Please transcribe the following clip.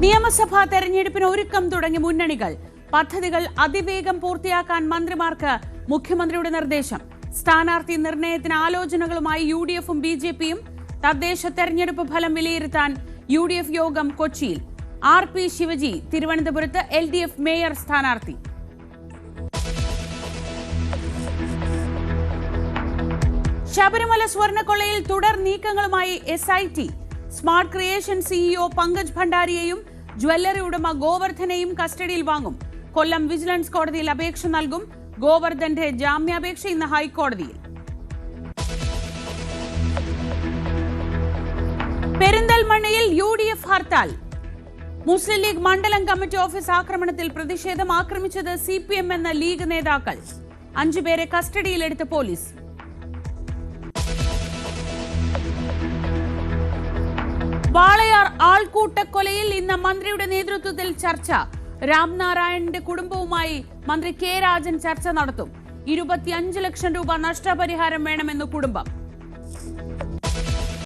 നിയമസഭാ തെരഞ്ഞെടുപ്പിന് ഒരുക്കം തുടങ്ങി മുന്നണികൾ. പദ്ധതികൾ അതിവേഗം പൂർത്തിയാക്കാൻ മന്ത്രിമാർക്ക് മുഖ്യമന്ത്രിയുടെ നിർദ്ദേശം. സ്ഥാനാർത്ഥി നിർണയത്തിന് ആലോചനകളുമായി UDF-ഉം BJP-യും. തദ്ദേശ തെരഞ്ഞെടുപ്പ് ഫലം വിലയിരുത്താൻ UDF യോഗം കൊച്ചിയിൽ. RP ശിവജി തിരുവനന്തപുരത്ത് LDF മേയർ സ്ഥാനാർത്ഥി. ശബരിമല സ്വർണ്ണക്കൊള്ളയിൽ തുടർ നീക്കങ്ങളുമായി SIT. Smart creation CEO Pankaj ഭണ്ഡാരിയെയും ജ്വല്ലറി ഉടമ ഗോവർദ്ധനെയും കസ്റ്റഡിയിൽ വാങ്ങും. കൊല്ലം വിജിലൻസ് കോടതിയിൽ അപേക്ഷ നൽകും. ഗോവർദ്ധന്റെ ജാമ്യാപേക്ഷ ഇന്ന് ഹൈക്കോടതിയിൽ. പെരിന്തൽമണ്ണയിൽ UDF ഹർത്താൽ. മുസ്ലിം ലീഗ് മണ്ഡലം കമ്മിറ്റി ഓഫീസ് ആക്രമണത്തിൽ പ്രതിഷേധം. ആക്രമിച്ചത് CPM എന്ന ലീഗ് നേതാക്കൾ. 5 പേരെ കസ്റ്റഡിയിലെടുത്ത് പോലീസ്. വാളയാർ ആൾക്കൂട്ടക്കൊലയിൽ ഇന്ന് മന്ത്രിയുടെ നേതൃത്വത്തിൽ ചർച്ച. രാംനാരായണന്റെ കുടുംബവുമായി മന്ത്രി K രാജൻ ചർച്ച നടത്തും. 25 ലക്ഷം രൂപ നഷ്ടപരിഹാരം വേണമെന്ന് കുടുംബം.